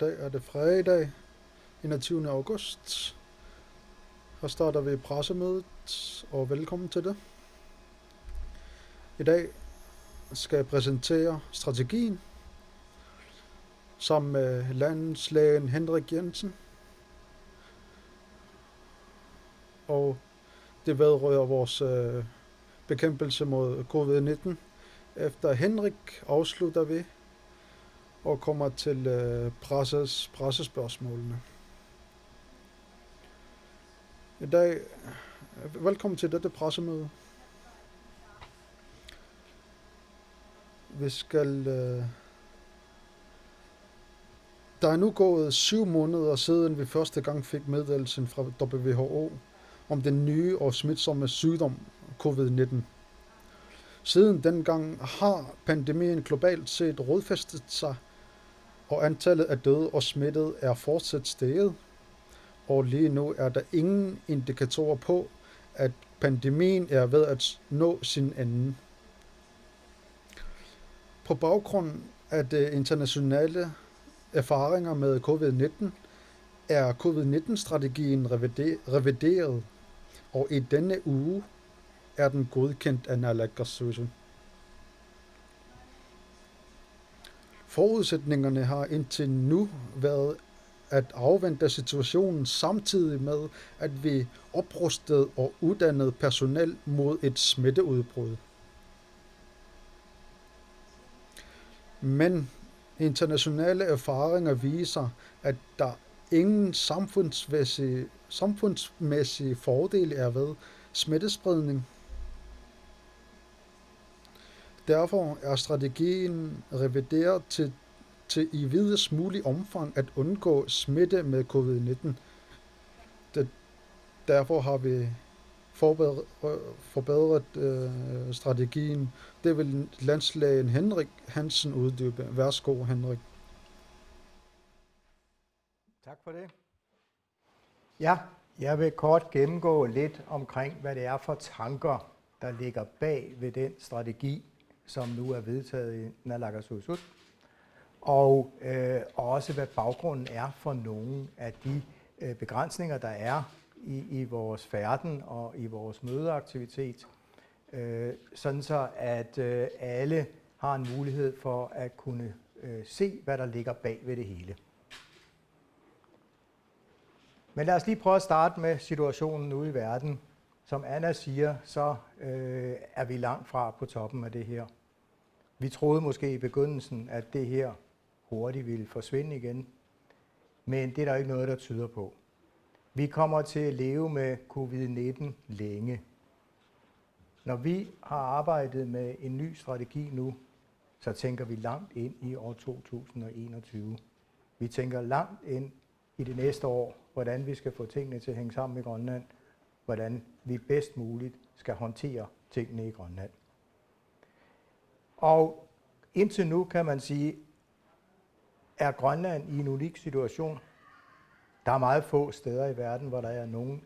dag er det fredag, 21. august. Her starter vi pressemødet, og velkommen til det. I dag skal jeg præsentere strategien sammen med landslægen Henrik Jensen. Og det vedrører vores bekæmpelse mod covid-19. Efter Henrik afslutter vi og kommer til pressespørgsmålene. I dag, velkommen til dette pressemøde. Vi skal... Der er nu gået 7 måneder siden vi første gang fik meddelelsen fra WHO om den nye og smitsomme sygdom covid-19. Siden dengang har pandemien globalt set rodfæstet sig, og antallet af døde og smittede er fortsat steget, og lige nu er der ingen indikatorer på, at pandemien er ved at nå sin ende. På baggrund af de internationale erfaringer med covid-19 er covid-19-strategien revideret, og i denne uge er den godkendt af Naalakkersuisut. Forudsætningerne har indtil nu været at afvente situationen samtidig med, at vi oprustede og uddannede personel mod et smitteudbrud. Men internationale erfaringer viser, at der ingen samfundsmæssige fordele er ved smittespredning. Derfor er strategien revideret til i videst mulig omfang at undgå smitte med covid-19. Derfor har vi forbedret strategien. Det vil landslægen Henrik Hansen uddybe. Værsgo, Henrik. Tak for det. Ja, jeg vil kort gennemgå lidt omkring, hvad det er for tanker, der ligger bag ved den strategi, som nu er vedtaget i Naalakkersuisut, og også hvad baggrunden er for nogle af de begrænsninger, der er i vores færden og i vores mødeaktivitet, sådan så at alle har en mulighed for at kunne se, hvad der ligger bag ved det hele. Men lad os lige prøve at starte med situationen ude i verden. Som Anna siger, så er vi langt fra på toppen af det her. Vi troede måske i begyndelsen, at det her hurtigt ville forsvinde igen, men det er der ikke noget, der tyder på. Vi kommer til at leve med covid-19 længe. Når vi har arbejdet med en ny strategi nu, så tænker vi langt ind i år 2021. Vi tænker langt ind i det næste år, hvordan vi skal få tingene til at hænge sammen i Grønland, hvordan vi bedst muligt skal håndtere tingene i Grønland. Og indtil nu kan man sige, er Grønland i en unik situation. Der er meget få steder i verden, hvor der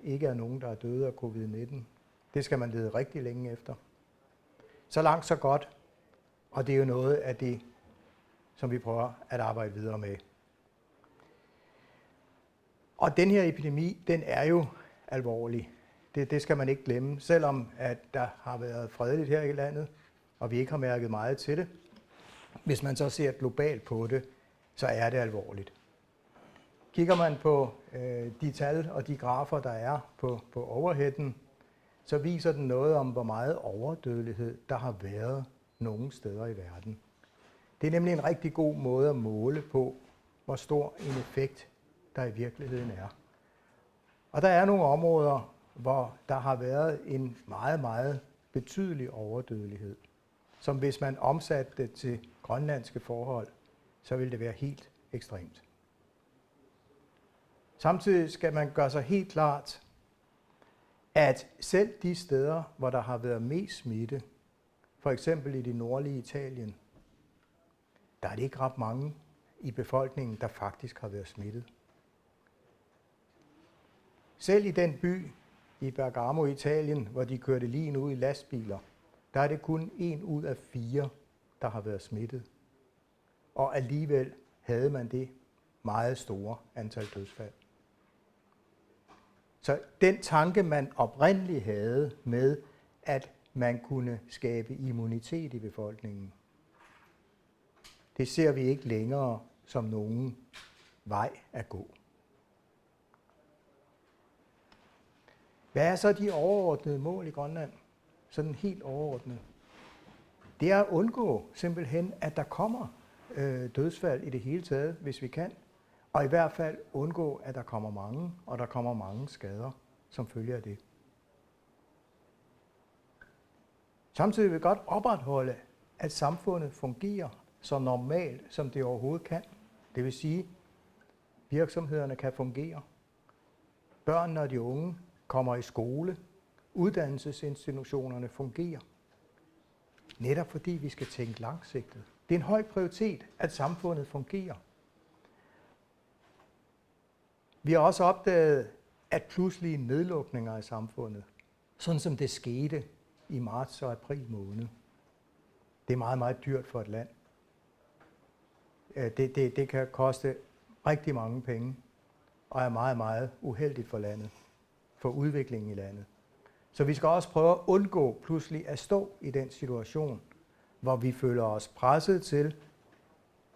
ikke er nogen, der er døde af covid-19. Det skal man lede rigtig længe efter. Så langt, så godt. Og det er jo noget af det, som vi prøver at arbejde videre med. Og den her epidemi, den er jo alvorlig. Det skal man ikke glemme. Selvom at der har været fredeligt her i landet, og vi ikke har mærket meget til det. Hvis man så ser globalt på det, så er det alvorligt. Kigger man på de tal og de grafer, der er på overheaden, så viser den noget om, hvor meget overdødelighed der har været nogle steder i verden. Det er nemlig en rigtig god måde at måle på, hvor stor en effekt der i virkeligheden er. Og der er nogle områder, hvor der har været en meget, meget betydelig overdødelighed, som hvis man omsatte det til grønlandske forhold, så ville det være helt ekstremt. Samtidig skal man gøre sig helt klart, at selv de steder, hvor der har været mest smitte, for eksempel i det nordlige Italien, der er det ikke ret mange i befolkningen, der faktisk har været smittet. Selv i den by i Bergamo, Italien, hvor de kørte lige ud i lastbiler, der er det kun 1 ud af 4, der har været smittet. Og alligevel havde man det meget store antal dødsfald. Så den tanke, man oprindeligt havde med, at man kunne skabe immunitet i befolkningen, det ser vi ikke længere som nogen vej at gå. Hvad er så de overordnede mål i Grønland? Sådan helt overordnet. Det er at undgå simpelthen, at der kommer dødsfald i det hele taget, hvis vi kan. Og i hvert fald undgå, at der kommer mange, og der kommer mange skader, som følger af det. Samtidig vil vi godt opretholde, at samfundet fungerer så normalt, som det overhovedet kan. Det vil sige, at virksomhederne kan fungere. Børnene og de unge kommer i skole. Uddannelsesinstitutionerne fungerer. Netop fordi vi skal tænke langsigtet. Det er en høj prioritet, at samfundet fungerer. Vi har også opdaget, at pludselige nedlukninger af samfundet, sådan som det skete i marts og april måned, det er meget, meget dyrt for et land. Det kan koste rigtig mange penge, og er meget, meget uheldigt for landet, for udviklingen i landet. Så vi skal også prøve at undgå pludselig at stå i den situation, hvor vi føler os presset til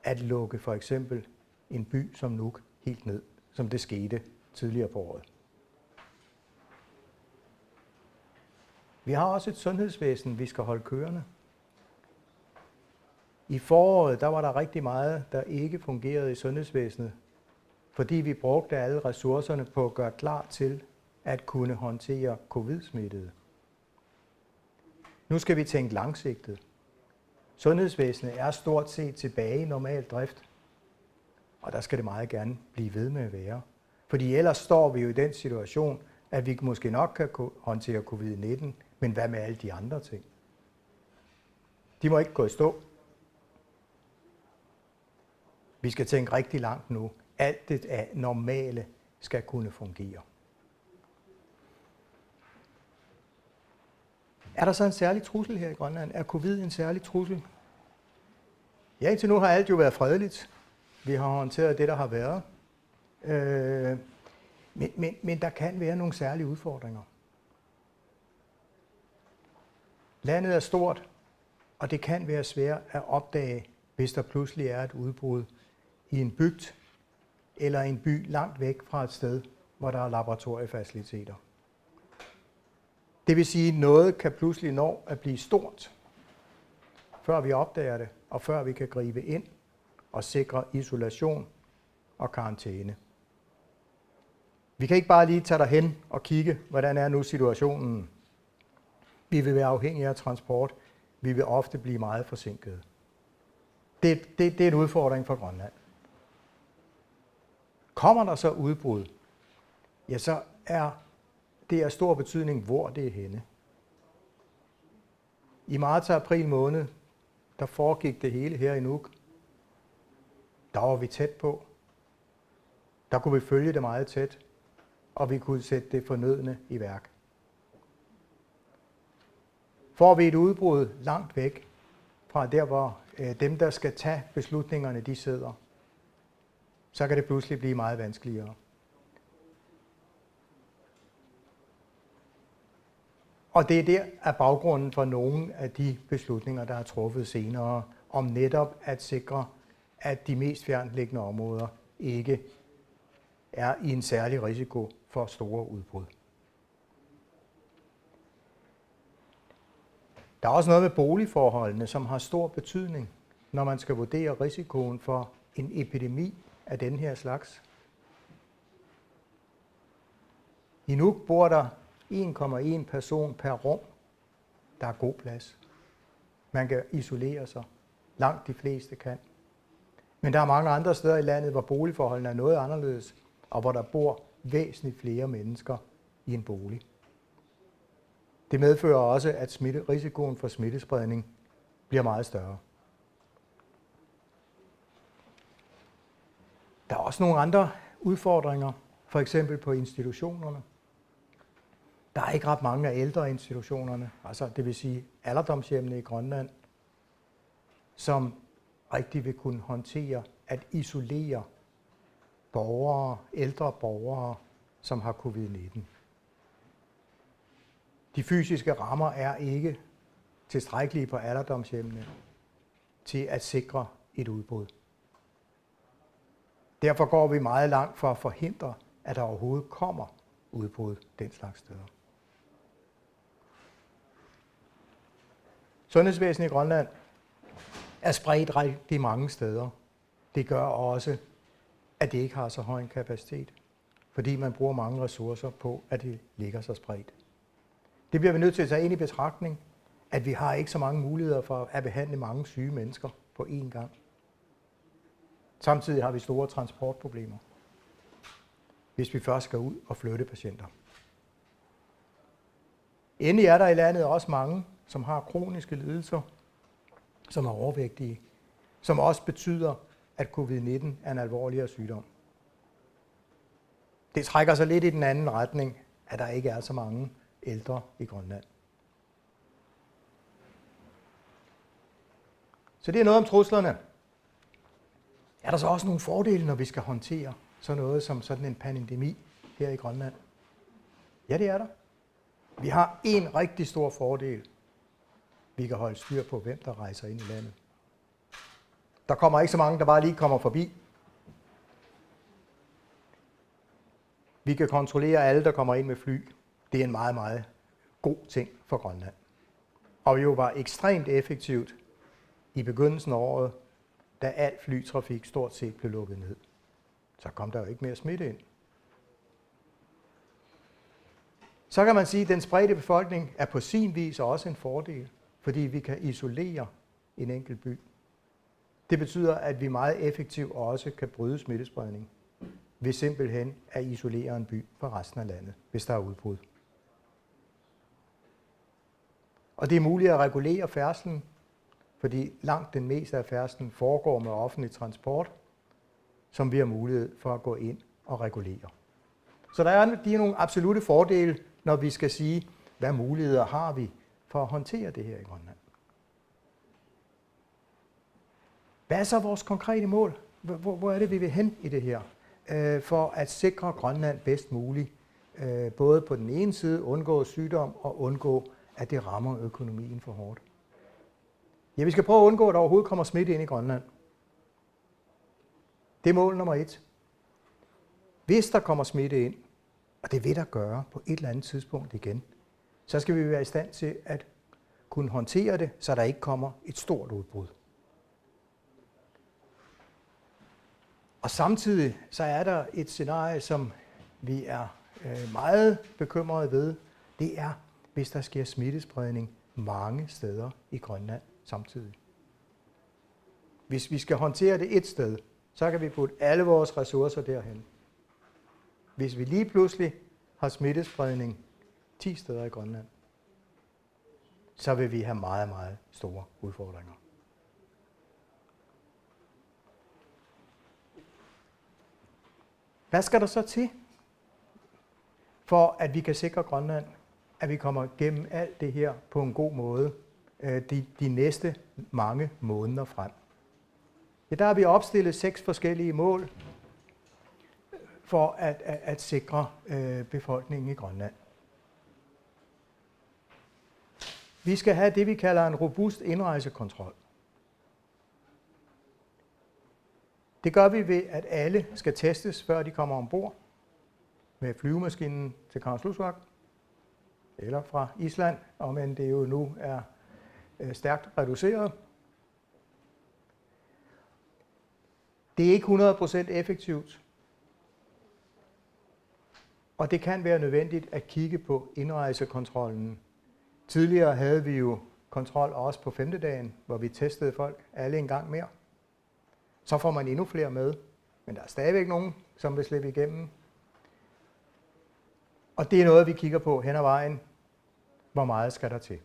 at lukke for eksempel en by som Nuuk helt ned, som det skete tidligere på året. Vi har også et sundhedsvæsen, vi skal holde kørende. I foråret, der var der rigtig meget, der ikke fungerede i sundhedsvæsenet, fordi vi brugte alle ressourcerne på at gøre klar til at kunne håndtere covid-smittede. Nu skal vi tænke langsigtet. Sundhedsvæsenet er stort set tilbage i normal drift, og der skal det meget gerne blive ved med at være. Fordi ellers står vi jo i den situation, at vi måske nok kan håndtere covid-19, men hvad med alle de andre ting? De må ikke gå i stå. Vi skal tænke rigtig langt nu. Alt det af normale skal kunne fungere. Er der så en særlig trussel her i Grønland? Er covid en særlig trussel? Ja, indtil nu har alt jo været fredeligt. Vi har håndteret det, der har været. Men der kan være nogle særlige udfordringer. Landet er stort, og det kan være svært at opdage, hvis der pludselig er et udbrud i en bygd eller en by langt væk fra et sted, hvor der er laboratoriefaciliteter. Det vil sige, at noget kan pludselig nå at blive stort, før vi opdager det, og før vi kan gribe ind og sikre isolation og karantæne. Vi kan ikke bare lige tage derhen og kigge, hvordan er nu situationen. Vi vil være afhængige af transport. Vi vil ofte blive meget forsinkede. Det er en udfordring for Grønland. Kommer der så udbrud, ja, så er det af stor betydning, hvor det er henne. I marts og april måned, der foregik det hele her i Nuuk. Der var vi tæt på. Der kunne vi følge det meget tæt, og vi kunne sætte det fornødne i værk. Får vi et udbrud langt væk fra der, hvor dem, der skal tage beslutningerne, de sidder, så kan det pludselig blive meget vanskeligere. Og det er der af baggrunden for nogle af de beslutninger, der er truffet senere, om netop at sikre, at de mest fjerntliggende områder ikke er i en særlig risiko for store udbrud. Der er også noget med boligforholdene, som har stor betydning, når man skal vurdere risikoen for en epidemi af den her slags. I Nuuk bor der 1,1 person per rum. Der er god plads. Man kan isolere sig. Langt de fleste kan. Men der er mange andre steder i landet, hvor boligforholdene er noget anderledes, og hvor der bor væsentligt flere mennesker i en bolig. Det medfører også, at risikoen for smittespredning bliver meget større. Der er også nogle andre udfordringer, for eksempel på institutionerne. Der er ikke ret mange af ældre institutionerne, altså det vil sige alderdomshjemmene i Grønland, som rigtig vil kunne håndtere at isolere borgere, ældre borgere, som har covid-19. De fysiske rammer er ikke tilstrækkelige på alderdomshjemmene til at sikre et udbrud. Derfor går vi meget langt for at forhindre, at der overhovedet kommer udbrud den slags steder. Sundhedsvæsenet i Grønland er spredt rigtig mange steder. Det gør også, at det ikke har så høj en kapacitet, fordi man bruger mange ressourcer på, at det ligger så spredt. Det bliver vi nødt til at tage ind i betragtning, at vi har ikke så mange muligheder for at behandle mange syge mennesker på én gang. Samtidig har vi store transportproblemer, hvis vi først skal ud og flytte patienter. Endelig er der i landet også mange, som har kroniske lidelser, som er overvægtige, som også betyder, at covid-19 er en alvorligere sygdom. Det trækker sig lidt i den anden retning, at der ikke er så mange ældre i Grønland. Så det er noget om truslerne. Er der så også nogle fordele, når vi skal håndtere sådan noget som sådan en pandemi her i Grønland? Ja, det er der. Vi har en rigtig stor fordel. Vi kan holde styr på, hvem der rejser ind i landet. Der kommer ikke så mange, der bare lige kommer forbi. Vi kan kontrollere alle, der kommer ind med fly. Det er en meget, meget god ting for Grønland. Og jo var ekstremt effektivt i begyndelsen af året, da al flytrafik stort set blev lukket ned. Så kom der jo ikke mere smitte ind. Så kan man sige, at den spredte befolkning er på sin vis også en fordel, fordi vi kan isolere en enkelt by. Det betyder, at vi meget effektivt også kan bryde smittespredning ved simpelthen at isolere en by fra resten af landet, hvis der er udbrud. Og det er muligt at regulere færdslen, fordi langt den meste af færdslen foregår med offentlig transport, som vi har mulighed for at gå ind og regulere. Så der er de nogle absolute fordele, når vi skal sige, hvad muligheder har vi for at håndtere det her i Grønland. Hvad er så vores konkrete mål? Hvor er det, vi vil hen i det her? For at sikre Grønland bedst muligt, både på den ene side undgå sygdom og undgå, at det rammer økonomien for hårdt. Ja, vi skal prøve at undgå, at der overhovedet kommer smitte ind i Grønland. Det er mål nummer 1. Hvis der kommer smitte ind, og det vil der gøre på et eller andet tidspunkt igen, så skal vi være i stand til at kunne håndtere det, så der ikke kommer et stort udbrud. Og samtidig så er der et scenarie, som vi er meget bekymrede ved. Det er, hvis der sker smittespredning mange steder i Grønland samtidig. Hvis vi skal håndtere det et sted, så kan vi putte alle vores ressourcer derhen. Hvis vi lige pludselig har smittespredning 10 steder i Grønland, så vil vi have meget, meget store udfordringer. Hvad skal der så til, for at vi kan sikre Grønland, at vi kommer gennem alt det her på en god måde de næste mange måneder frem? Ja, der har vi opstillet 6 forskellige mål for at sikre befolkningen i Grønland. Vi skal have det, vi kalder en robust indrejsekontrol. Det gør vi ved, at alle skal testes, før de kommer ombord med flyvemaskinen til Kangerlussuaq eller fra Island, men det jo nu er stærkt reduceret. Det er ikke 100% effektivt, og det kan være nødvendigt at kigge på indrejsekontrollen. Tidligere havde vi jo kontrol også på 5. dagen, hvor vi testede folk alle en gang mere. Så får man endnu flere med, men der er stadigvæk nogen, som vil slippe igennem. Og det er noget, vi kigger på hen ad vejen. Hvor meget skal der til?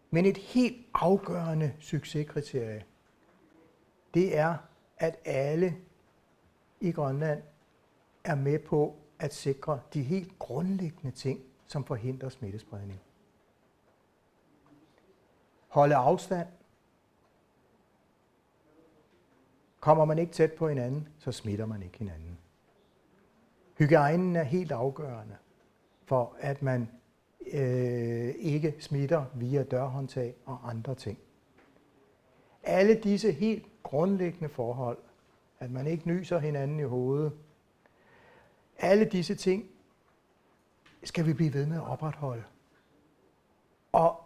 Men et helt afgørende succeskriterie, det er, at alle i Grønland er med på at sikre de helt grundlæggende ting, som forhindrer smittespredning. Holde afstand. Kommer man ikke tæt på hinanden, så smitter man ikke hinanden. Hygiejnen er helt afgørende for, at man ikke smitter via dørhåndtag og andre ting. Alle disse helt grundlæggende forhold, at man ikke nyser hinanden i hovedet, alle disse ting skal vi blive ved med at opretholde. Og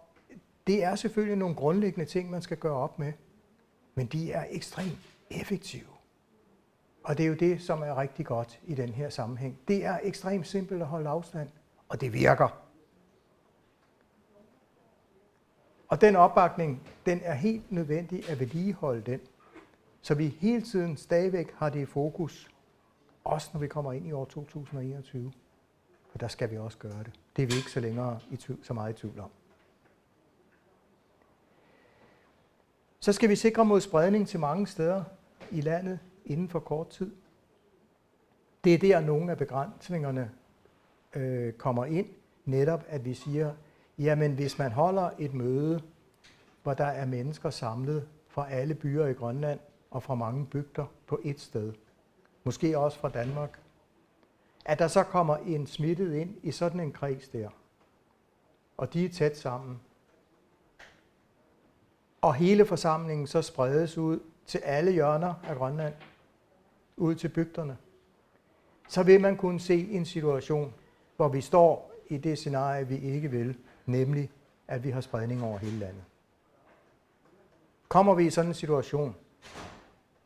det er selvfølgelig nogle grundlæggende ting, man skal gøre op med, men de er ekstremt effektive. Og det er jo det, som er rigtig godt i den her sammenhæng. Det er ekstremt simpelt at holde afstand, og det virker. Og den opbakning, den er helt nødvendig at vedligeholde den, så vi hele tiden stadigvæk har det i fokus, også når vi kommer ind i år 2021. For der skal vi også gøre det. Det er vi ikke så længere så meget i tvivl om. Så skal vi sikre mod spredning til mange steder i landet inden for kort tid. Det er der, nogle af begrænsningerne kommer ind. Netop at vi siger, jamen hvis man holder et møde, hvor der er mennesker samlet fra alle byer i Grønland og fra mange bygder på et sted, måske også fra Danmark, at der så kommer en smittet ind i sådan en kreds der, og de er tæt sammen, og hele forsamlingen så spredes ud til alle hjørner af Grønland, ud til bygderne, så vil man kunne se en situation, hvor vi står i det scenarie, vi ikke vil, nemlig at vi har spredning over hele landet. Kommer vi i sådan en situation,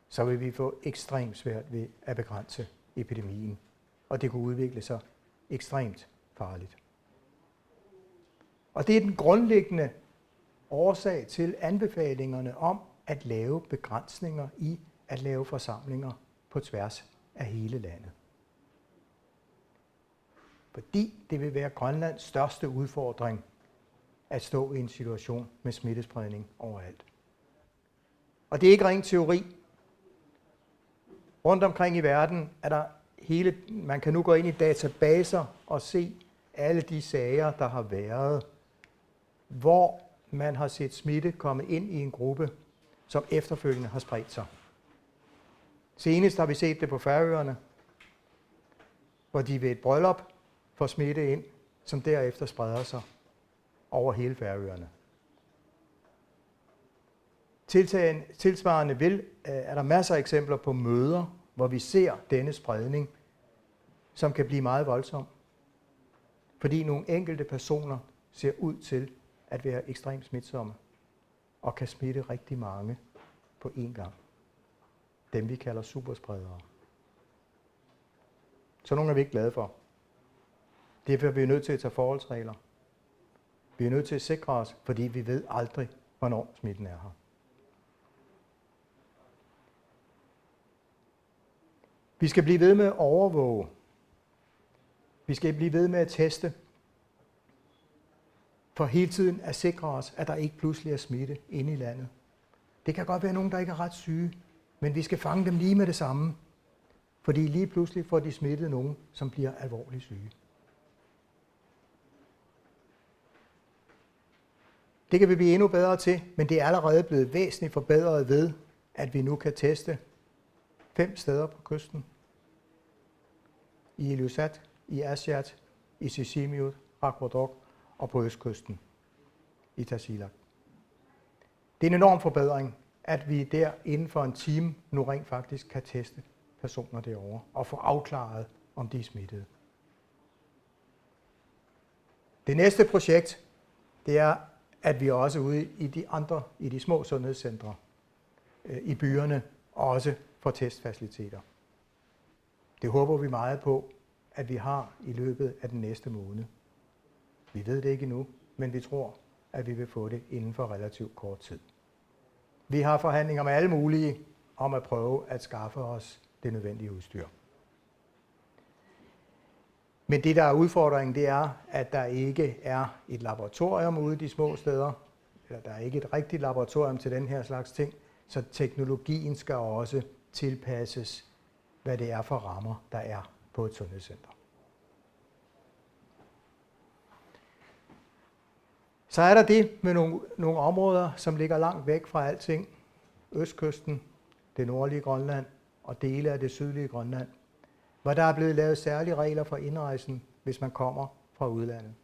så vil vi få ekstremt svært ved at begrænse epidemien, og det kunne udvikle sig ekstremt farligt. Og det er den grundlæggende årsag til anbefalingerne om at lave begrænsninger i at lave forsamlinger på tværs af hele landet. Fordi det vil være Grønlands største udfordring at stå i en situation med smittespredning overalt. Og det er ikke ren teori. Rundt omkring i verden er der man kan nu gå ind i databaser og se alle de sager, der har været, hvor man har set smitte komme ind i en gruppe, som efterfølgende har spredt sig. Senest har vi set det på Færøerne, hvor de ved et bryllup får smitte ind, som derefter spreder sig over hele Færøerne. Tilsvarende er der masser af eksempler på møder, hvor vi ser denne spredning, som kan blive meget voldsom, fordi nogle enkelte personer ser ud til at være ekstremt smitsomme og kan smitte rigtig mange på én gang. Dem vi kalder superspredere. Så nogle er vi ikke glade for. Derfor er vi nødt til at tage forholdsregler. Vi er nødt til at sikre os, fordi vi ved aldrig, hvornår smitten er her. Vi skal blive ved med at overvåge. Vi skal blive ved med at teste. For hele tiden at sikre os, at der ikke pludselig er smitte inde i landet. Det kan godt være nogen, der ikke er ret syge, men vi skal fange dem lige med det samme. Fordi lige pludselig får de smittet nogen, som bliver alvorligt syge. Det kan vi blive endnu bedre til, men det er allerede blevet væsentligt forbedret ved, at vi nu kan teste 5 steder på kysten. I Ilulissat, i Aasiaat, i Sisimiut, Qaqortoq og på østkysten i Tasiilaq. Det er en enorm forbedring, at vi der inden for en time nu rent faktisk kan teste personer derovre og få afklaret, om de er smittede. Det næste projekt, det er, at vi også ude i de små sundhedscentre i byerne også får testfaciliteter. Det håber vi meget på, at vi har i løbet af den næste måned. Vi ved det ikke endnu, men vi tror, at vi vil få det inden for relativt kort tid. Vi har forhandlinger med alle mulige om at prøve at skaffe os det nødvendige udstyr. Men det, der er udfordringen, det er, at der ikke er et laboratorium ude i de små steder, eller der er ikke et rigtigt laboratorium til den her slags ting, så teknologien skal også tilpasses, hvad det er for rammer, der er på et sundhedscenter. Så er der det med nogle områder, som ligger langt væk fra alting. Østkysten, det nordlige Grønland og dele af det sydlige Grønland, hvor der er blevet lavet særlige regler for indrejsen, hvis man kommer fra udlandet.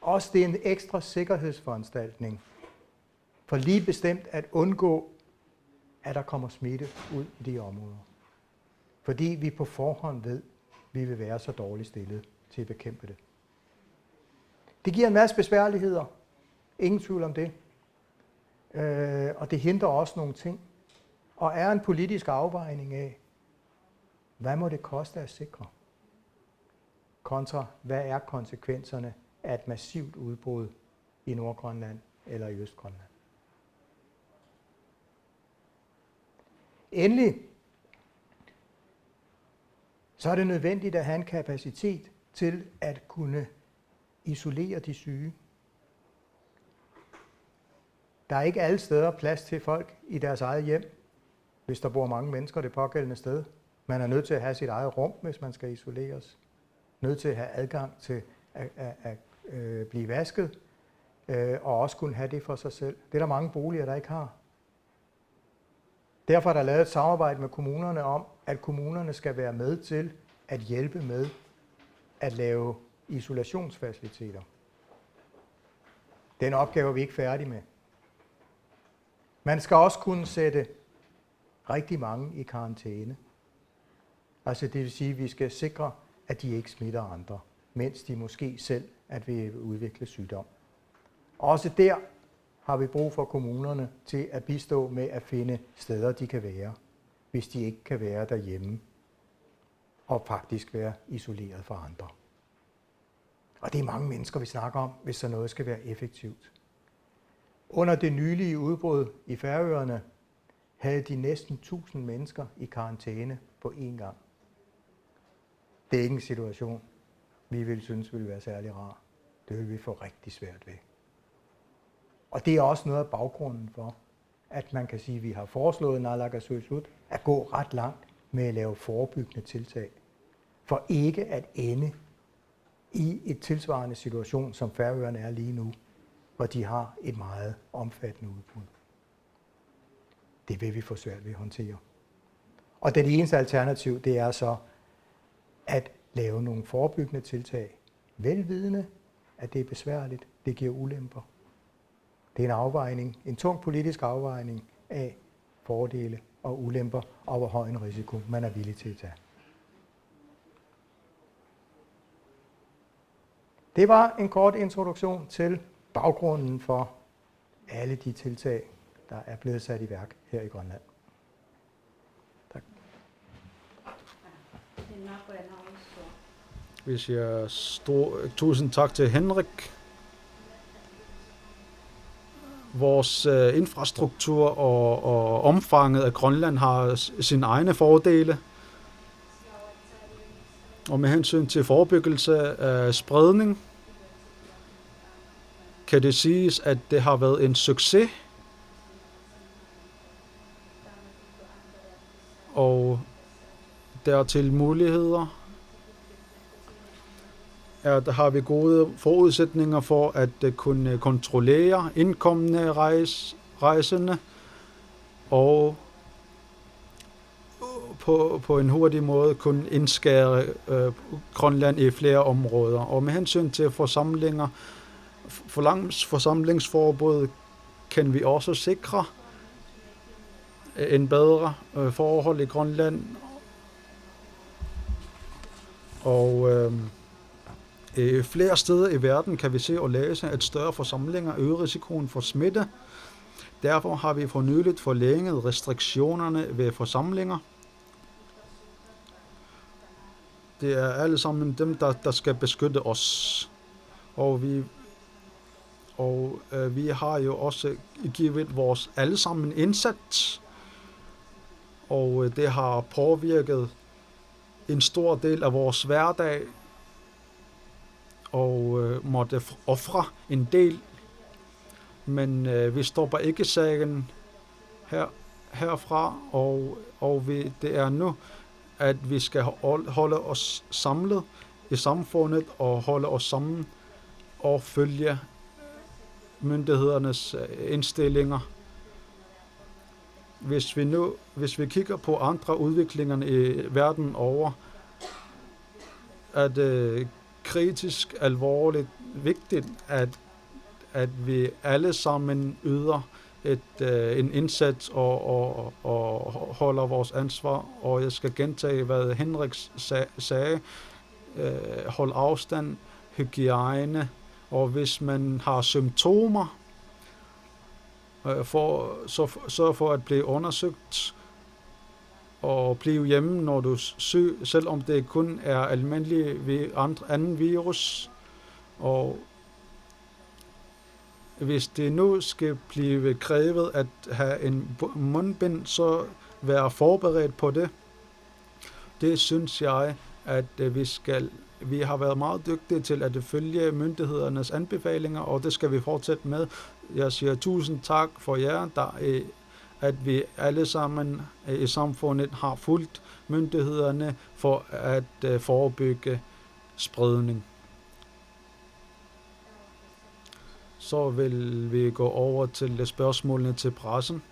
Også det er en ekstra sikkerhedsforanstaltning, for lige bestemt at undgå, at der kommer smitte ud i de områder. Fordi vi på forhånd ved, at vi vil være så dårligt stillet til at bekæmpe det. Det giver en masse besværligheder. Ingen tvivl om det. Og det hindrer også nogle ting. Og er en politisk afvejning af, hvad må det koste at sikre? Kontra, hvad er konsekvenserne af et massivt udbrud i Nordgrønland eller i Østgrønland? Endelig, så er det nødvendigt at have en kapacitet til at kunne isolere de syge. Der er ikke alle steder plads til folk i deres eget hjem, hvis der bor mange mennesker det pågældende sted. Man er nødt til at have sit eget rum, hvis man skal isoleres. Nødt til at have adgang til at blive vasket, og også kunne have det for sig selv. Det er der mange boliger, der ikke har. Derfor er der lavet et samarbejde med kommunerne om, at kommunerne skal være med til at hjælpe med at lave isolationsfaciliteter. Den opgave er vi ikke færdige med. Man skal også kunne sætte rigtig mange i karantæne. Altså det vil sige, at vi skal sikre, at de ikke smitter andre, mens de måske selv vil udvikle sygdom. Også der har vi brug for kommunerne til at bistå med at finde steder, de kan være, hvis de ikke kan være derhjemme og faktisk være isoleret fra andre. Og det er mange mennesker, vi snakker om, hvis så noget skal være effektivt. Under det nylige udbrud i Færøerne havde de næsten 1000 mennesker i karantæne på én gang. Det er ikke en situation, vi ville synes ville være særlig rar. Det vil vi få rigtig svært ved. Og det er også noget af baggrunden for, at man kan sige, at vi har foreslået naalakkersuisut at gå ret langt med at lave forebyggende tiltag, for ikke at ende i et tilsvarende situation, som Færøerne er lige nu, hvor de har et meget omfattende udbrud. Det vil vi få svært ved at håndtere. Og det eneste alternativ, det er så at lave nogle forebyggende tiltag, velvidende, at det er besværligt, det giver ulemper. Det er en afvejning, en tung politisk afvejning af fordele og ulemper, og hvor høj en risiko man er villig til at tage. Det var en kort introduktion til baggrunden for alle de tiltag, der er blevet sat i værk her i Grønland. Tak. Vi siger tusind tak til Henrik. Vores infrastruktur og omfanget af Grønland har sine egne fordele. Og med hensyn til forebyggelse af spredning, kan det siges, at det har været en succes. Og dertil muligheder. Der har vi gode forudsætninger for at kunne kontrollere indkommende rejsende og på en hurtig måde kunne indskære Grønland i flere områder. Og med hensyn til forsamlingsforbud kan vi også sikre en bedre forhold i Grønland. Og flere steder i verden kan vi se og læse, at større forsamlinger øger risikoen for smitte. Derfor har vi for nyligt forlænget restriktionerne ved forsamlinger. Det er alle sammen dem, der skal beskytte os. Og vi har jo også givet vores allesammen indsats. Og det har påvirket en stor del af vores hverdag. Og måtte ofre en del. Men vi stopper ikke sagen herfra. Og det er nu, at vi skal holde os samlet i samfundet og holde os sammen og følge myndighedernes indstillinger hvis vi kigger på andre udviklinger i verden over, er det kritisk alvorligt vigtigt, at vi alle sammen yder en indsats og holder vores ansvar. Og jeg skal gentage, hvad Henrik sagde. Hold afstand, hygiejne, og hvis man har symptomer, sørg for at blive undersøgt og blive hjemme, når du er syg, selvom det kun er almindelig anden virus. Og hvis det nu skal blive krævet at have en mundbind, så vær forberedt på det. Det synes jeg, at vi har været meget dygtige til at følge myndighedernes anbefalinger, og det skal vi fortsætte med. Jeg siger tusind tak for jer, at vi alle sammen i samfundet har fulgt myndighederne for at forebygge spredning. Så vil vi gå over til spørgsmålene til pressen.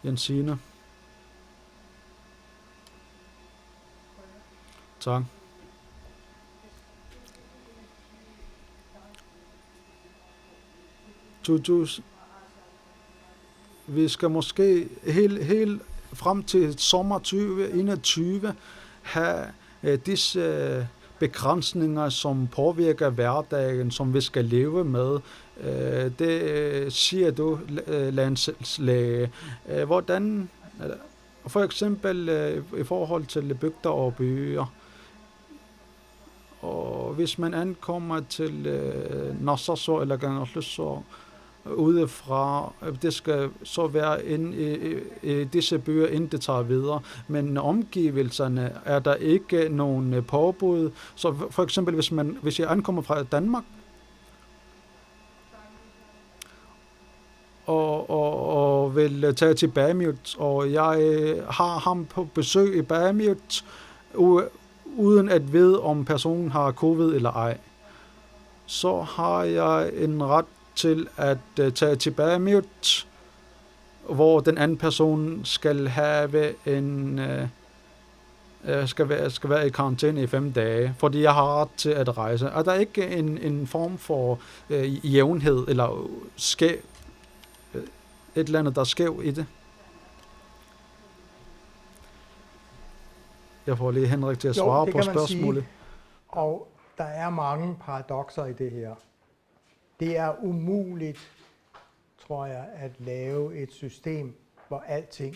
Jensine. Tak. Vi skal måske helt frem til sommer 2021 have disse begrænsninger, som påvirker hverdagen, som vi skal leve med. Det siger du, landslæge. Hvordan, for eksempel i forhold til bygder og byer, og hvis man ankommer til Narsarsuaq eller Kangerlussuaq udefra, det skal så være i disse byer, inden det tager videre. Men omgivelserne, er der ikke nogen påbud? Så for eksempel, hvis jeg ankommer fra Danmark, og vil tage til Bamut, og jeg har ham på besøg i Bamut, uden at vide, om personen har covid eller ej, så har jeg en ret til at tage til Bamut, hvor den anden person skal have skal være i karantæne i 5 dage, fordi jeg har ret til at rejse. Er der ikke en form for jævnhed eller et eller andet, der er skæv i det? Jeg får lige Henrik til at svare på spørgsmålet. Og der er mange paradokser i det her. Det er umuligt, tror jeg, at lave et system, hvor alting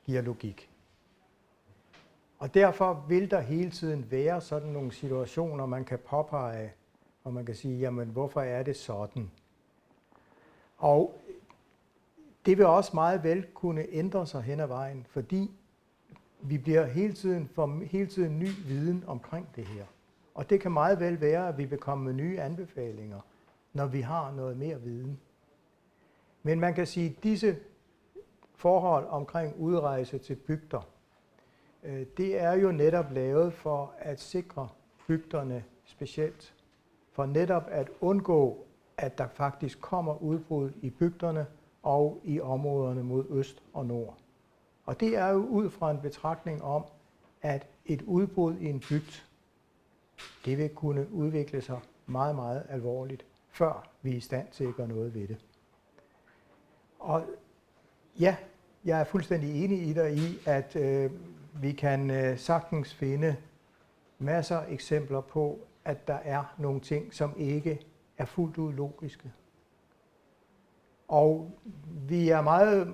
giver logik. Og derfor vil der hele tiden være sådan nogle situationer, man kan påpege, og man kan sige, jamen hvorfor er det sådan? Og det vil også meget vel kunne ændre sig hen ad vejen, fordi vi bliver får hele tiden ny viden omkring det her. Og det kan meget vel være, at vi vil komme med nye anbefalinger, når vi har noget mere viden. Men man kan sige, at disse forhold omkring udrejse til bygder, det er jo netop lavet for at sikre bygderne specielt. For netop at undgå, at der faktisk kommer udbrud i bygderne og i områderne mod øst og nord. Og det er jo ud fra en betragtning om, at et udbrud i en bygd, det vil kunne udvikle sig meget, meget alvorligt, før vi er i stand til at gøre noget ved det. Og ja, jeg er fuldstændig enig i dig i, at vi kan sagtens finde masser af eksempler på, at der er nogle ting, som ikke er fuldt ud logiske. Og vi er meget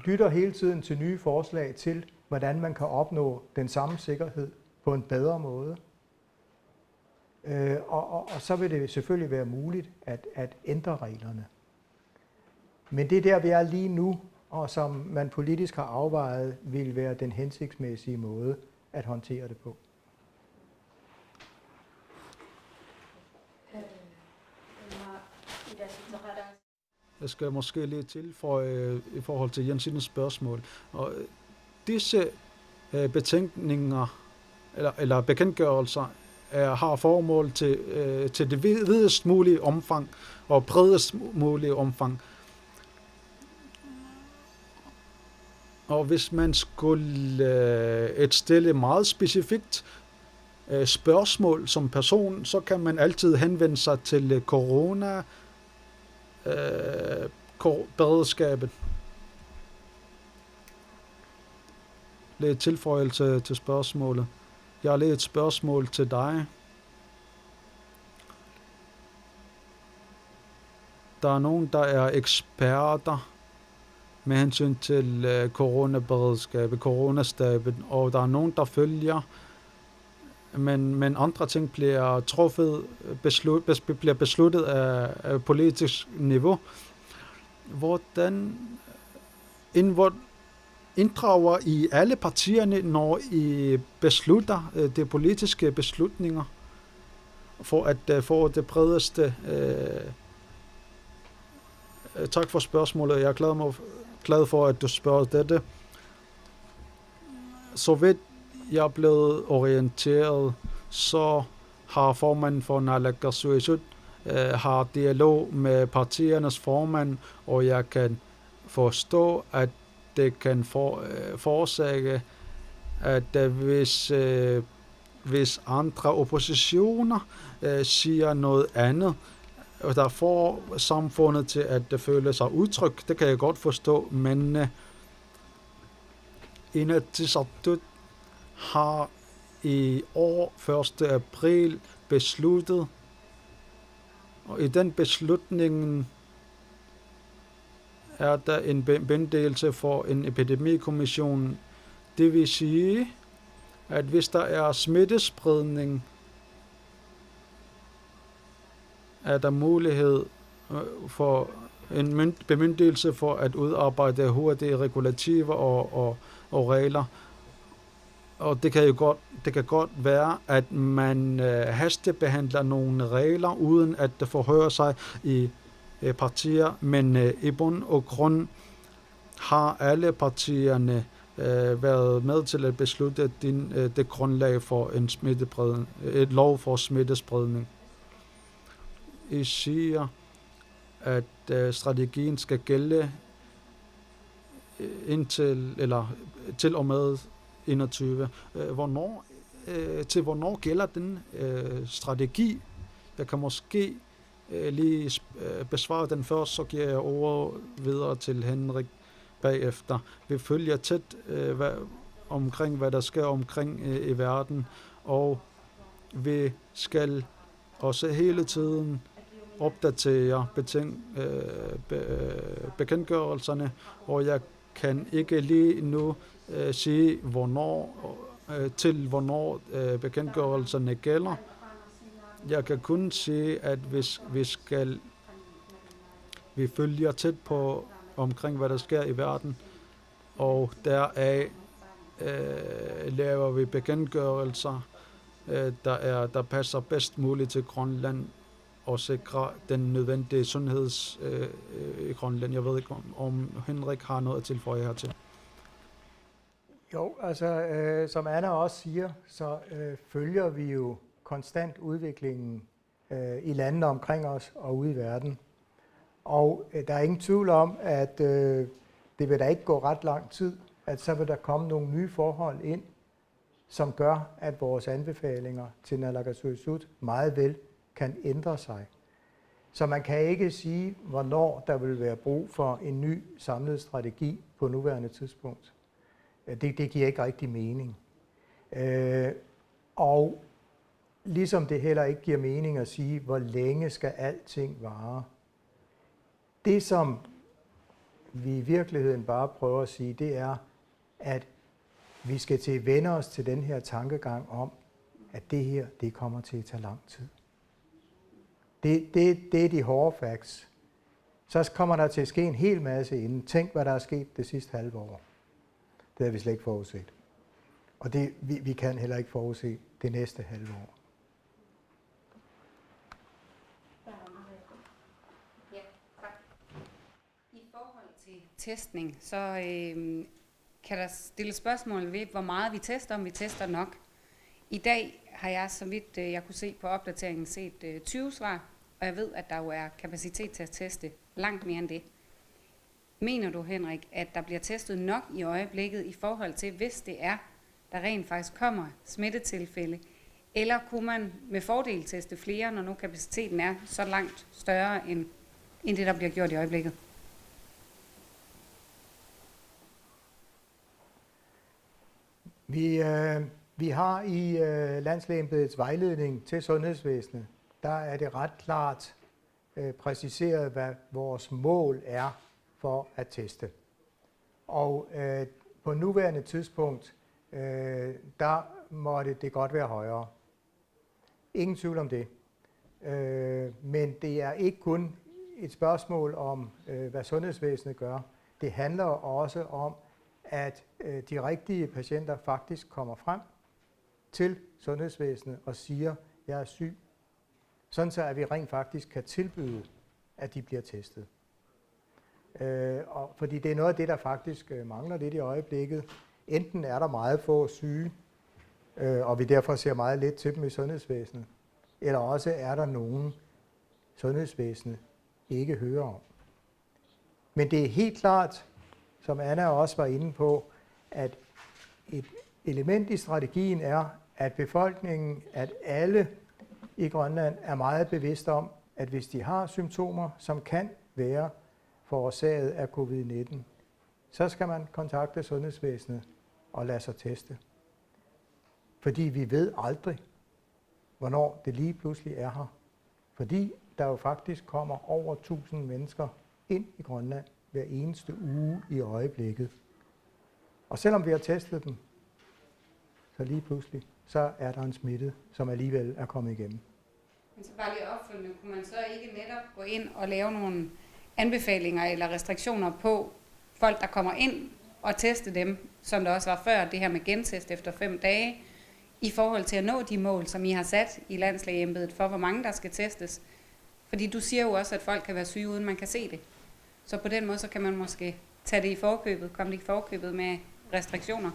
lytter hele tiden til nye forslag til, hvordan man kan opnå den samme sikkerhed på en bedre måde. Og så vil det selvfølgelig være muligt at ændre reglerne. Men det der, vi er lige nu, og som man politisk har afvejet, vil være den hensigtsmæssige måde at håndtere det på. Jeg skal måske lige tilføje i forhold til Jensines spørgsmål. Og disse betænkninger eller bekendtgørelser har formål til det videst mulige omfang og bredest mulige omfang. Og hvis man skulle stille meget specifikt spørgsmål som person, så kan man altid henvende sig til corona-beredskabet. Lidt tilføjelse til spørgsmålet. Jeg har lige et spørgsmål til dig. Der er nogen, der er eksperter med hensyn til coronaberedskabet, coronastaben, og der er nogen, der følger, men andre ting bliver besluttet af politisk niveau. Hvordan inddrager I alle partierne, når I beslutter de politiske beslutninger, for at få det bredeste? Tak for spørgsmålet. Jeg er glad for, at du spørger dette. Så vidt jeg er blevet orienteret, så har formanden for Naalakkersuisut har dialog med partiernes formand, og jeg kan forstå, at det kan forårsage, at hvis andre oppositioner siger noget andet, og der får samfundet til at føle sig udtrykt, det kan jeg godt forstå, men Inatsisartut har i år 1. april besluttet, og i den beslutningen er der en bemyndigelse for en epidemikommission. Det vil sige, at hvis der er smittespredning, er der mulighed for en bemyndigelse for at udarbejde hurtige regulativer og regler. Og det kan godt være, at man hastebehandler nogle regler, uden at det forhører sig i partier, men i bund og grund har alle partierne været med til at beslutte det grundlag for et lov for smittespredning. I siger, at strategien skal gælde til og med 21. Hvornår gælder den strategi? Jeg kan måske lige besvare den først, så giver jeg ordet videre til Henrik bagefter. Vi følger tæt omkring, hvad der sker omkring i verden, og vi skal også hele tiden opdatere bekendtgørelserne, og jeg kan ikke lige nu sige, hvornår bekendtgørelserne gælder. Jeg kan kun sige, at hvis vi følger tæt på omkring, hvad der sker i verden, og deraf laver vi bekendtgørelser, der passer bedst muligt til Grønland og sikrer den nødvendige sundheds i Grønland. Jeg ved ikke, om Henrik har noget at tilføje hertil. Jo, altså som Anna også siger, så følger vi jo konstant udviklingen i landene omkring os og ude i verden. Og der er ingen tvivl om, at det vil da ikke gå ret lang tid, at så vil der komme nogle nye forhold ind, som gør, at vores anbefalinger til Naalakkersuisut meget vel kan ændre sig. Så man kan ikke sige, hvornår der vil være brug for en ny samlet strategi på nuværende tidspunkt. Det giver ikke rigtig mening. Og ligesom det heller ikke giver mening at sige, hvor længe skal alting vare. Det, som vi i virkeligheden bare prøver at sige, det er, at vi skal til at vende os til den her tankegang om, at det her, det kommer til at tage lang tid. Det er de hårde facts. Så kommer der til at ske en hel masse inden. Tænk, hvad der er sket det sidste halve år. Det har vi slet ikke forudset. Og vi kan heller ikke forudse det næste halve år. Ja, tak. I forhold til testning, så kan der stille spørgsmål ved, hvor meget vi tester, om vi tester nok. I dag har jeg, så vidt jeg kunne se på opdateringen, set 20 svar, og jeg ved, at der jo er kapacitet til at teste langt mere end det. Mener du, Henrik, at der bliver testet nok i øjeblikket i forhold til, hvis det er, der rent faktisk kommer smittetilfælde, eller kunne man med fordel teste flere, når nu kapaciteten er så langt større end det, der bliver gjort i øjeblikket? Vi har i Landslægeembedets vejledning til sundhedsvæsenet, der er det ret klart præciseret, hvad vores mål er for at teste. Og på nuværende tidspunkt, der måtte det godt være højere. Ingen tvivl om det. Men det er ikke kun et spørgsmål om, hvad sundhedsvæsenet gør. Det handler også om, at de rigtige patienter faktisk kommer frem til sundhedsvæsenet og siger, jeg er syg. Sådan så, at vi rent faktisk kan tilbyde, at de bliver testet. Fordi det er noget af det, der faktisk mangler lidt i øjeblikket. Enten er der meget få syge, og vi derfor ser meget lidt til dem i sundhedsvæsenet, eller også er der nogen, sundhedsvæsenet ikke hører om. Men det er helt klart, som Anna også var inde på, at et element i strategien er, at befolkningen, at alle i Grønland er meget bevidste om, at hvis de har symptomer, som kan være forårsaget af covid-19, så skal man kontakte sundhedsvæsenet og lade sig teste. Fordi vi ved aldrig, hvornår det lige pludselig er her. Fordi der jo faktisk kommer over 1000 mennesker ind i Grønland hver eneste uge i øjeblikket. Og selvom vi har testet dem, så lige pludselig, så er der en smitte, som alligevel er kommet igennem. Men så bare lige opfølgende, kunne man så ikke netop gå ind og lave nogle anbefalinger eller restriktioner på folk, der kommer ind og teste dem, som der også var før, det her med gentest efter 5 dage, i forhold til at nå de mål, som I har sat i Landslægeembedet for, hvor mange der skal testes? Fordi du siger jo også, at folk kan være syge, uden man kan se det. Så på den måde, så kan man måske tage det i forkøbet, komme det i forkøbet med restriktioner.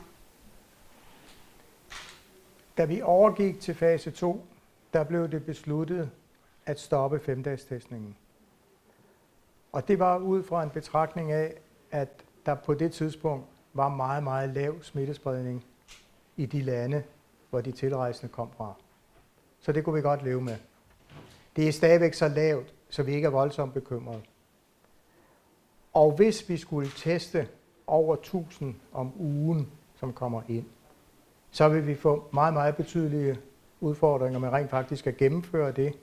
Da vi overgik til fase 2, der blev det besluttet at stoppe 5-dages-testningen. Og det var ud fra en betragtning af, at der på det tidspunkt var meget, meget lav smittespredning i de lande, hvor de tilrejsende kom fra. Så det kunne vi godt leve med. Det er stadigvæk så lavt, så vi ikke er voldsomt bekymrede. Og hvis vi skulle teste over 1000 om ugen, som kommer ind, så vil vi få meget, meget betydelige udfordringer med rent faktisk at gennemføre det.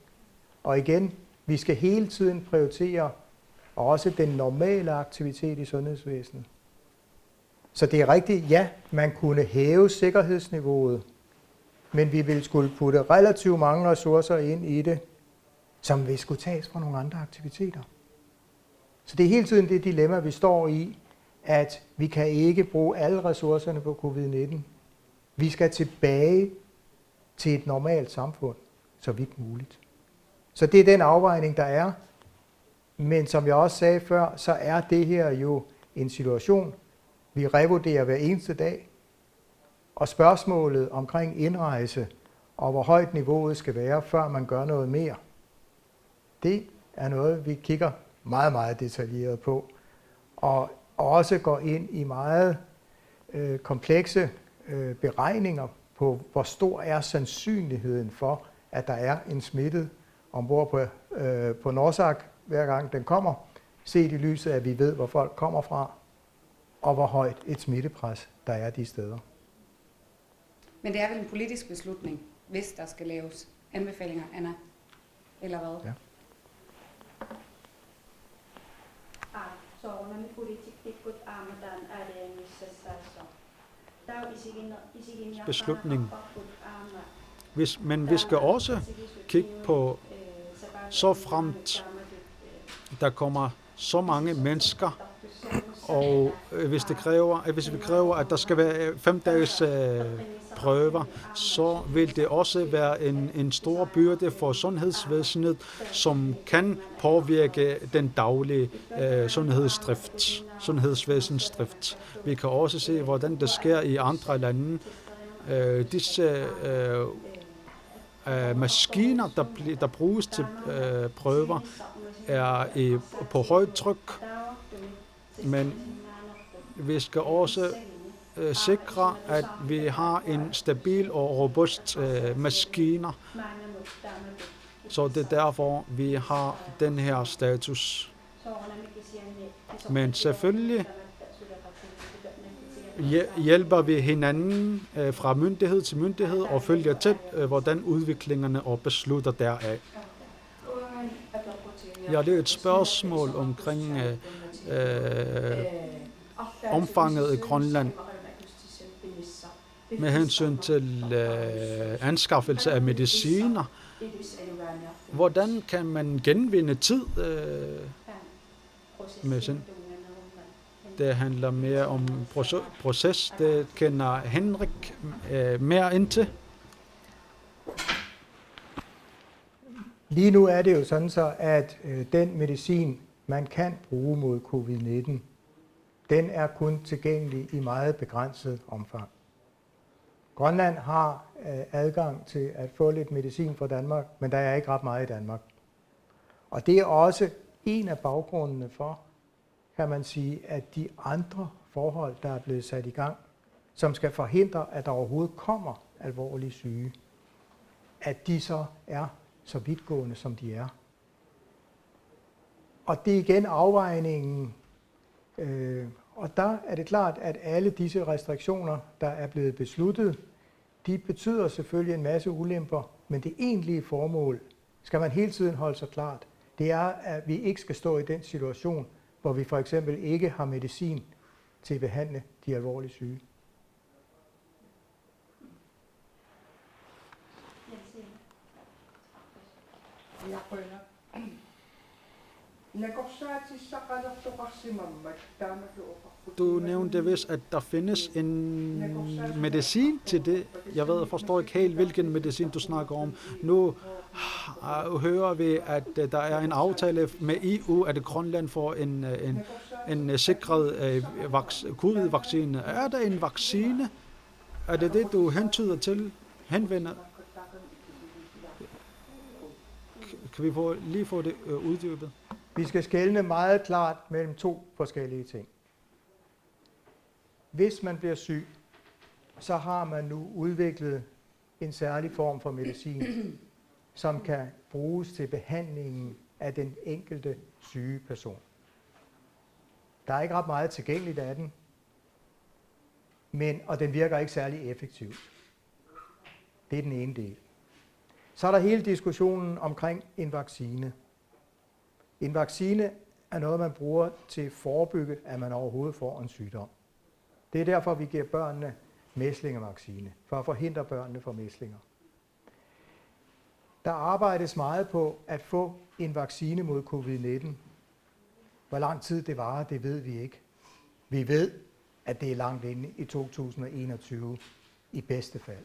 Og igen, vi skal hele tiden prioritere også den normale aktivitet i sundhedsvæsenet. Så det er rigtigt, ja, man kunne hæve sikkerhedsniveauet, men vi ville skulle putte relativt mange ressourcer ind i det, som vil skulle tages fra nogle andre aktiviteter. Så det er hele tiden det dilemma, vi står i, at vi kan ikke bruge alle ressourcerne på covid-19. Vi skal tilbage til et normalt samfund, så vidt muligt. Så det er den afvejning, der er. Men som jeg også sagde før, så er det her jo en situation, vi revurderer hver eneste dag. Og spørgsmålet omkring indrejse og hvor højt niveauet skal være, før man gør noget mere, det er noget, vi kigger meget, meget detaljeret på. Og også går ind i meget komplekse beregninger på, hvor stor er sandsynligheden for, at der er en smittet ombord på Norsak, hver gang den kommer, set i lyset af, at vi ved, hvor folk kommer fra, og hvor højt et smittepres der er de steder. Men det er vel en politisk beslutning, hvis der skal laves anbefalinger, Anna? Eller hvad? Ja. Beslutning. Men vi skal også kigge på, så fremt der kommer så mange mennesker, og hvis vi kræver, at der skal være 5 dages prøver, så vil det også være en stor byrde for sundhedsvæsenet, som kan påvirke den daglige sundhedsvæsensdrift. Vi kan også se, hvordan det sker i andre lande. disse maskiner, der bruges til prøver, er på højt tryk, men vi skal også sikre, at vi har en stabil og robust maskiner. Så det er derfor, vi har den her status. Men selvfølgelig hjælper vi hinanden fra myndighed til myndighed og følger tæt, hvordan udviklingerne og beslutter deraf. Ja, det er et spørgsmål omkring omfanget i Grønland med hensyn til anskaffelse af mediciner. Hvordan kan man genvinde tid med sådan? Det handler mere om proces. Det kender Henrik mere ind til. Lige nu er det jo sådan så, at den medicin, man kan bruge mod covid-19, den er kun tilgængelig i meget begrænset omfang. Grønland har adgang til at få lidt medicin fra Danmark, men der er ikke ret meget i Danmark. Og det er også en af baggrundene for, kan man sige, at de andre forhold, der er blevet sat i gang, som skal forhindre, at der overhovedet kommer alvorlige syge, at de så er så vidtgående, som de er. Og det er igen afvejningen, og der er det klart, at alle disse restriktioner, der er blevet besluttet, de betyder selvfølgelig en masse ulemper, men det egentlige formål, skal man hele tiden holde sig klart, det er, at vi ikke skal stå i den situation, hvor vi for eksempel ikke har medicin til at behandle de alvorlige syge. Du nævnte vist, at der findes en medicin til det. Jeg forstår ikke helt, hvilken medicin du snakker om. Nu hører vi, at der er en aftale med EU, at Grønland får en sikret covid-vaccine. Er der en vaccine? Er det det, du hentyder til? Henvender? Kan vi lige få det uddybet? Vi skal skelne meget klart mellem to forskellige ting. Hvis man bliver syg, så har man nu udviklet en særlig form for medicin, som kan bruges til behandlingen af den enkelte syge person. Der er ikke ret meget tilgængeligt af den, og den virker ikke særlig effektivt. Det er den ene del. Så er der hele diskussionen omkring en vaccine. En vaccine er noget, man bruger til at forebygge, at man overhovedet får en sygdom. Det er derfor, vi giver børnene mæslingevaccine, for at forhindre børnene fra mæslinger. Der arbejdes meget på at få en vaccine mod covid-19. Hvor lang tid det varer, det ved vi ikke. Vi ved, at det er langt inde i 2021 i bedste fald.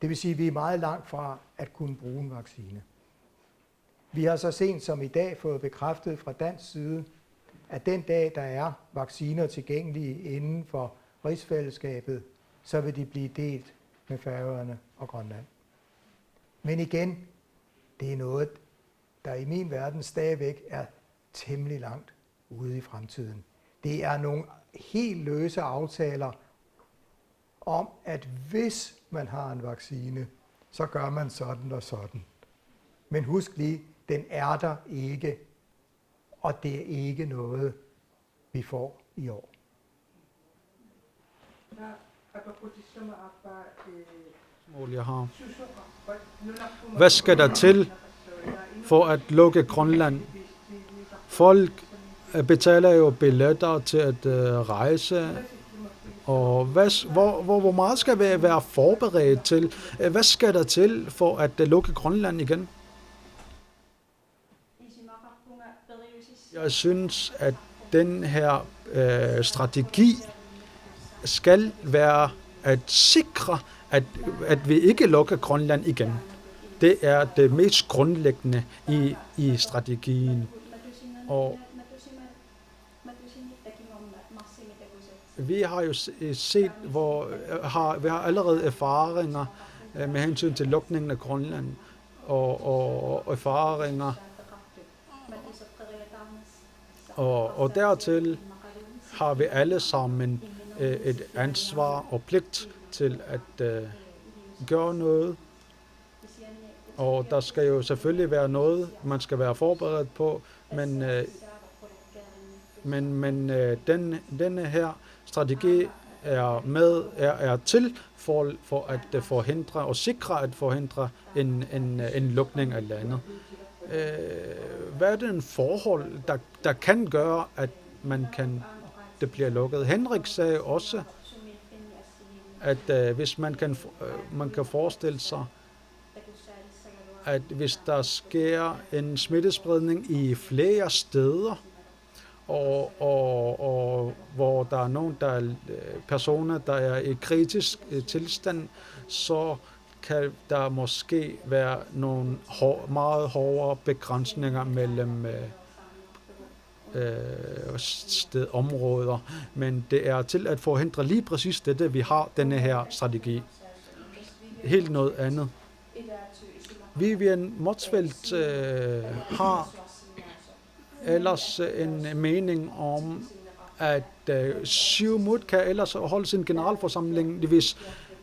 Det vil sige, at vi er meget langt fra at kunne bruge en vaccine. Vi har så sent som i dag fået bekræftet fra dansk side, at den dag, der er vacciner tilgængelige inden for rigsfællesskabet, så vil de blive delt med Færøerne og Grønland. Men igen, det er noget, der i min verden stadigvæk er temmelig langt ude i fremtiden. Det er nogle helt løse aftaler om, at hvis man har en vaccine, så gør man sådan og sådan. Men husk lige, den er der ikke, og det er ikke noget, vi får i år. Jeg har. Hvad skal der til for at lukke Grønland? Folk betaler jo billetter til at rejse, og hvor meget skal vi være forberedt til? Hvad skal der til for at lukke Grønland igen? Jeg synes, at den her strategi skal være at sikre, at vi ikke lukker Grønland igen. Det er det mest grundlæggende i strategien. Og Vi har jo set, vi har allerede erfaringer med hensyn til lukningen af Grønland og erfaringer. Og dertil har vi alle sammen et ansvar og pligt til at gøre noget. Og der skal jo selvfølgelig være noget, man skal være forberedt på, men denne her strategi er til for at forhindre og sikre at forhindre en lukning af landet. Hvad er det en forhold, der kan gøre, at det bliver lukket? Henrik sagde også, at hvis man kan forestille sig, at hvis der sker en smittespredning i flere steder, og hvor der er nogle personer, der er i kritisk tilstand, så kan der måske være nogle meget hårdere begrænsninger mellem områder. Men det er til at forhindre lige præcis det, vi har denne her strategi. Helt noget andet. Vivian Motzfeldt har ellers en mening om, at Siumut kan ellers holde sin generalforsamling,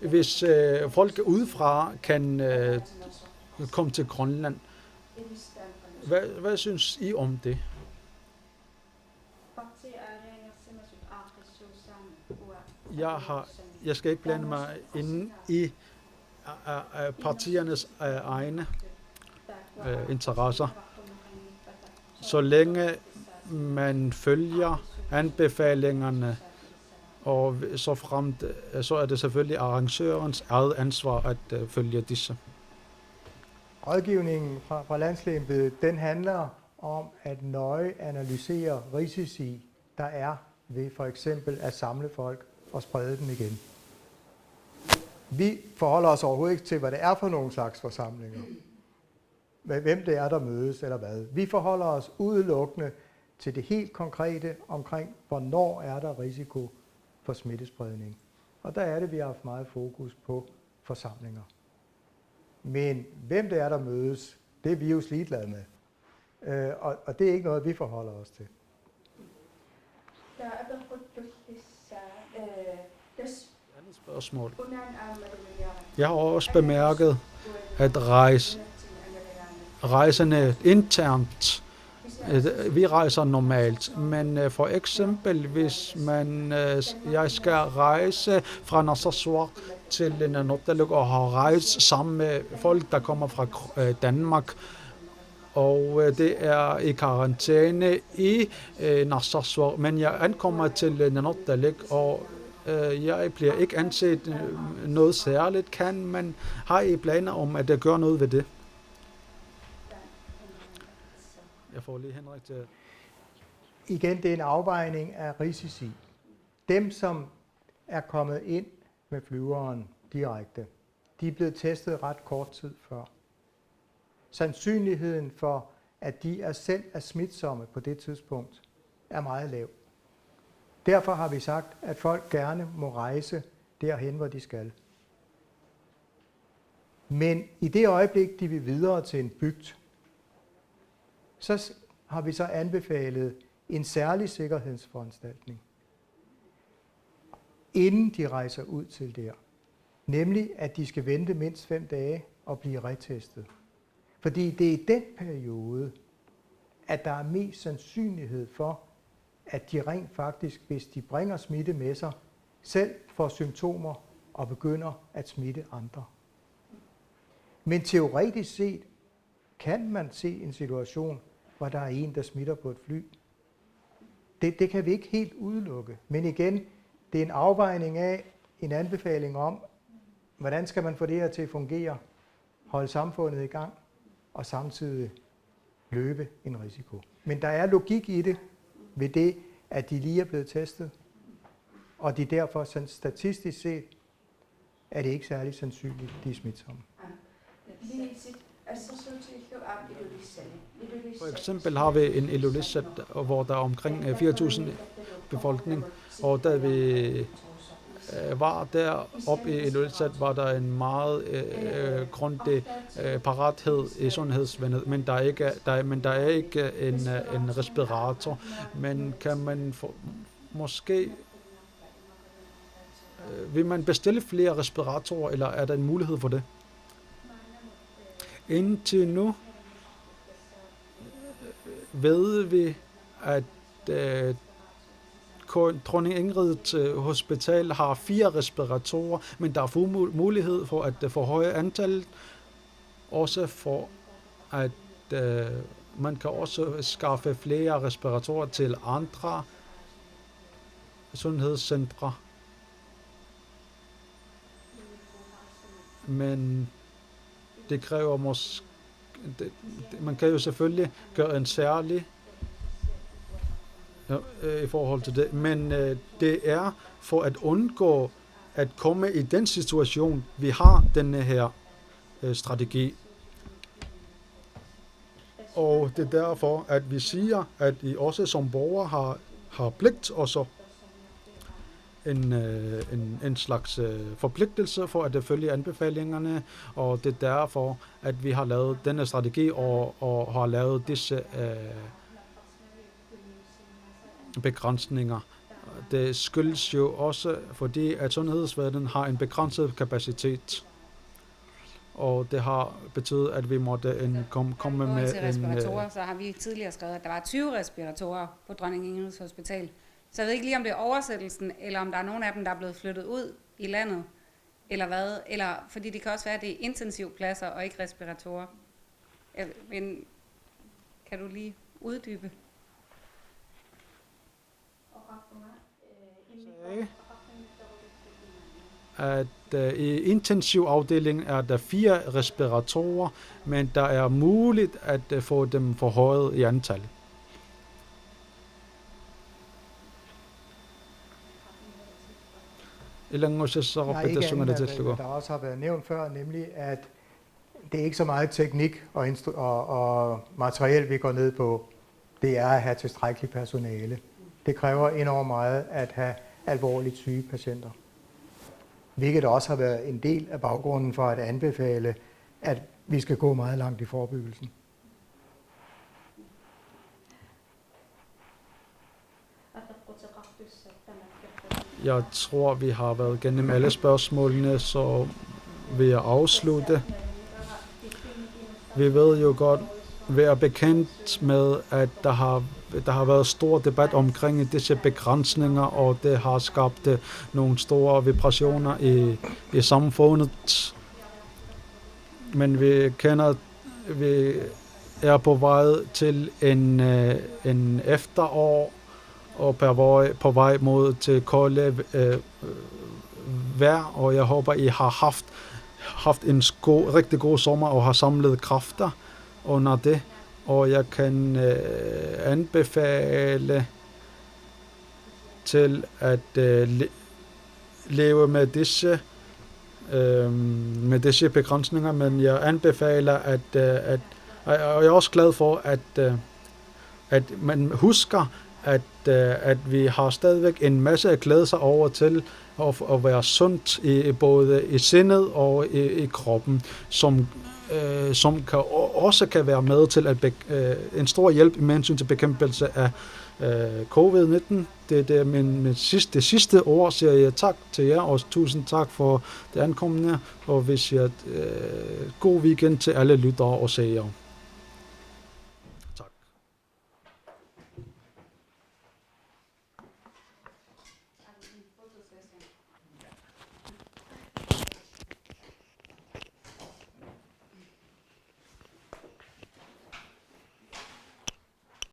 hvis folk udefra kan komme til Grønland. Hvad synes I om det? Jeg skal ikke blande mig ind i partiernes egne interesser. Så længe man følger anbefalingerne, og så er det selvfølgelig arrangørens eget ansvar at følge disse. Rådgivningen fra Landslægeembedet, den handler om at nøje analysere risici, der er ved for eksempel at samle folk og sprede dem igen. Vi forholder os overhovedet ikke til, hvad det er for nogle slags forsamlinger. Hvem det er, der mødes eller hvad. Vi forholder os udelukkende til det helt konkrete omkring, hvornår er der risiko for smittespredning. Og der er det, vi har haft meget fokus på forsamlinger. Men hvem det er, der mødes, det er vi jo ligeglade med. Og det er ikke noget, vi forholder os til. Andet spørgsmål. Jeg har også bemærket, at rejsende internt, vi rejser normalt, men for eksempel hvis jeg skal rejse fra Narsarsuaq til Nanortalik og har rejst sammen med folk, der kommer fra Danmark, og det er i karantæne i Narsarsuaq, men jeg ankommer til Nanortalik, og jeg bliver ikke anset noget særligt. Kan man have I planer om at gøre noget ved det? Jeg får lige Henrik til. Igen, det er en afvejning af risici. Dem, som er kommet ind med flyveren direkte, de er blevet testet ret kort tid før. Sandsynligheden for, at de selv er smitsomme på det tidspunkt, er meget lav. Derfor har vi sagt, at folk gerne må rejse derhen, hvor de skal. Men i det øjeblik, de vil videre til en bygd, så har vi så anbefalet en særlig sikkerhedsforanstaltning, inden de rejser ud til der. Nemlig, at de skal vente mindst 5 dage og blive retestet. Fordi det er i den periode, at der er mest sandsynlighed for, at de rent faktisk, hvis de bringer smitte med sig, selv får symptomer og begynder at smitte andre. Men teoretisk set kan man se en situation, hvor der er en, der smitter på et fly. Det kan vi ikke helt udelukke. Men igen, det er en afvejning af en anbefaling om, hvordan skal man få det her til at fungere, holde samfundet i gang og samtidig løbe en risiko. Men der er logik i det, ved det, at de lige er blevet testet, og de derfor statistisk set er det ikke særlig sandsynligt, de er smitsomme. For eksempel har vi en Ilulissat, hvor der er omkring 4.000 befolkning. Og da vi var der oppe i Ilulissat, var der en meget grundig parathed i sundhedsvæsenet, men der er ikke en respirator. Men kan man måske vil man bestille flere respiratorer, eller er der en mulighed for det? Indtil nu ved vi, at Dronning Ingrid Hospital har 4 respiratorer, men der er mulighed for at forhøje antallet, også for at man kan også skaffe flere respiratorer til andre sundhedscentre. Men det kræver måske, man kan jo selvfølgelig gøre en særlig i forhold til det, men det er for at undgå at komme i den situation, vi har denne her strategi. Og det er derfor, at vi siger, at I også som borgere har pligt også en slags forpligtelse for at følge anbefalingerne, og det er derfor, at vi har lavet denne strategi og har lavet disse begrænsninger. Det skyldes jo også, fordi at sundhedsvæsenet har en begrænset kapacitet, og det har betydet, at vi måtte komme med til respiratorer, så har vi tidligere skrevet, at der var 20 respiratorer på Dronning Ingrids Hospital. Så jeg ved ikke lige, om det er oversættelsen, eller om der er nogle af dem, der er blevet flyttet ud i landet, eller hvad. Eller, fordi det kan også være, at det er intensivpladser og ikke respiratorer. Men kan du lige uddybe? At i intensivafdelingen er der 4 respiratorer, men der er muligt at få dem forhøjet i antal. Der også har været nævnt før, nemlig at det er ikke så meget teknik og materiel, vi går ned på. Det er at have tilstrækkeligt personale. Det kræver enormt meget at have alvorligt syge patienter. Hvilket også har været en del af baggrunden for at anbefale, at vi skal gå meget langt i forebyggelsen. Jeg tror, vi har været gennem alle spørgsmålene, så vil jeg afslutte. Vi ved jo godt, være bekendt med, at der har været stor debat omkring disse begrænsninger, og det har skabt nogle store vibrationer i samfundet. Men vi er på vej til en efterår, og på vej mod til kolde vejr, og jeg håber, I har haft en rigtig god sommer og har samlet kræfter under det, og jeg kan anbefale til at leve med disse begrænsninger, men jeg anbefaler og jeg er også glad for at man husker at vi har stadigvæk en masse at glæde sig over til at være sundt både i sindet og i kroppen, som også kan være med til en stor hjælp med hensyn til bekæmpelse af covid-19. Det er det sidste ord, siger jeg tak til jer, og tusind tak for det ankommende, og vi siger god weekend til alle lyttere og seere.